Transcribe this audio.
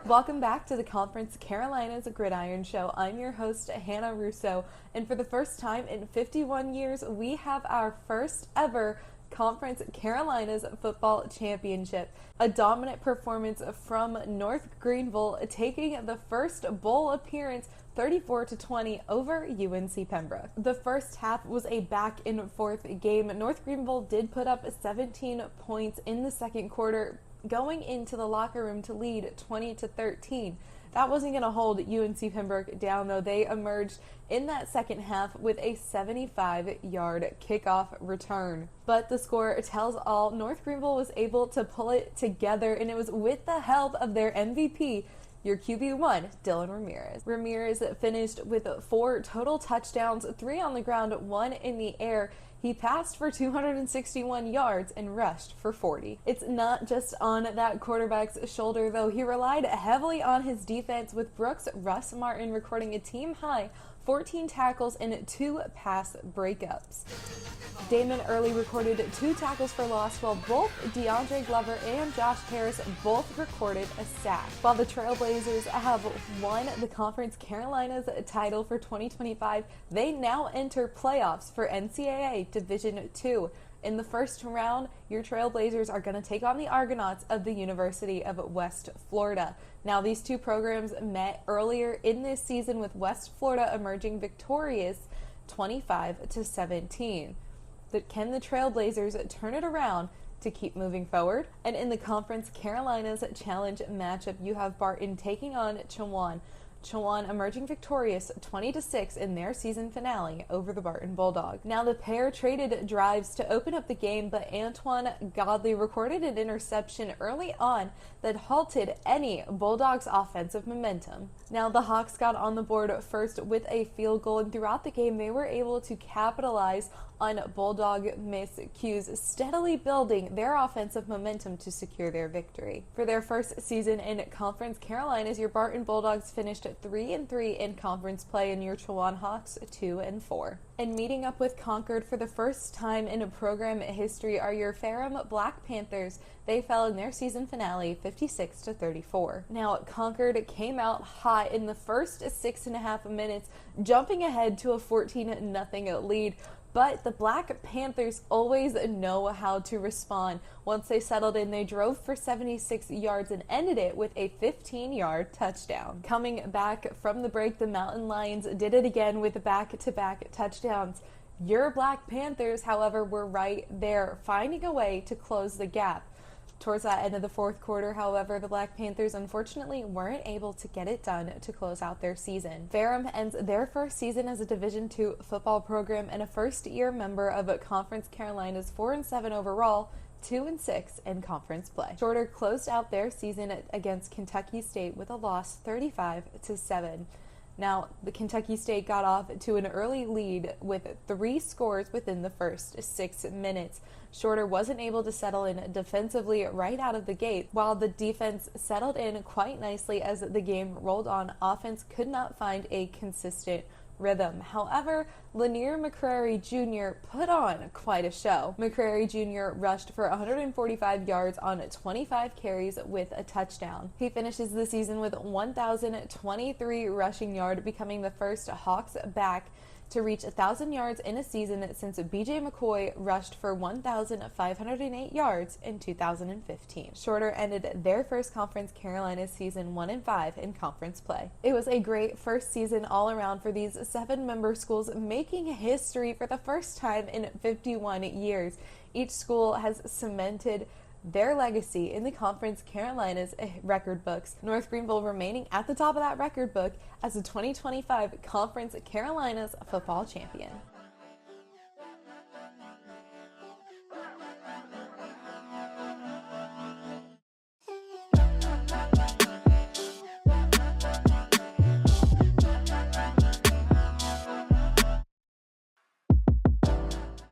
Welcome back to the Conference Carolinas Gridiron Show. I'm your host, Hannah Russo, and for the first time in 51 years, we have our first ever Conference Carolinas Football Championship. A dominant performance from North Greenville, taking the first bowl appearance 34-20 over UNC Pembroke. The first half was a back and forth game. North Greenville did put up 17 points in the second quarter, going into the locker room to lead 20-13. That wasn't going to hold UNC Pembroke down, though. They emerged in that second half with a 75-yard kickoff return. But the score tells all. North Greenville was able to pull it together, and it was with the help of their MVP, your QB1, Dylan Ramirez. Ramirez finished with 4 total touchdowns, 3 on the ground, 1 in the air. He passed for 261 yards and rushed for 40. It's not just on that quarterback's shoulder, though. He relied heavily on his defense, with Brooks Russ Martin recording a team-high 14 tackles and 2 pass breakups. Damon Early recorded 2 tackles for loss, while both DeAndre Glover and Josh Harris both recorded a sack. While the Trailblazers have won the Conference Carolinas title for 2025, they now enter playoffs for NCAA Division II. In the first round, your Trailblazers are going to take on the Argonauts of the University of West Florida. Now, these two programs met earlier in this season, with West Florida emerging victorious 25-17. But can the Trailblazers turn it around to keep moving forward? And in the Conference Carolinas Challenge matchup, you have Barton taking on Chowan. Chowan emerging victorious 20-6 in their season finale over the Barton Bulldogs. Now, the pair traded drives to open up the game, but Antoine Godley recorded an interception early on that halted any Bulldogs offensive momentum. Now, the Hawks got on the board first with a field goal, and throughout the game they were able to capitalize on Bulldog miscues, steadily building their offensive momentum to secure their victory. For their first season in Conference Carolinas, your Barton Bulldogs finished 3-3 in conference play, and your Chowan Hawks 2-4. And meeting up with Concord for the first time in program history are your Ferrum Black Panthers. They fell in their season finale 56-34. Now, Concord came out hot in the first 6.5 minutes, jumping ahead to a 14-0 lead. But the Black Panthers always know how to respond. Once they settled in, they drove for 76 yards and ended it with a 15-yard touchdown. Coming back from the break, the Mountain Lions did it again with back-to-back touchdowns. Your Black Panthers, however, were right there, finding a way to close the gap. Towards that end of the fourth quarter, however, the Black Panthers unfortunately weren't able to get it done to close out their season. Ferrum ends their first season as a Division II football program and a first-year member of Conference Carolinas, 4-7 overall, 2-6 in conference play. Shorter closed out their season against Kentucky State with a loss 35-7. Now, the Kentucky State got off to an early lead with 3 scores within the first 6 minutes. Shorter wasn't able to settle in defensively right out of the gate, while the defense settled in quite nicely as the game rolled on. Offense could not find a consistent rhythm. However, Lanier McCrary Jr. put on quite a show. McCrary Jr. rushed for 145 yards on 25 carries with a touchdown. He finishes the season with 1,023 rushing yards, becoming the first Hawks back to reach 1,000 yards in a season since B.J. McCoy rushed for 1,508 yards in 2015. Shorter ended their first Conference Carolinas season 1-5 in conference play. It was a great first season all around for these 7-member schools, making history for the first time in 51 years. Each school has cemented their legacy in the Conference Carolinas record books. North Greenville remaining at the top of that record book as the 2025 Conference Carolinas football champion.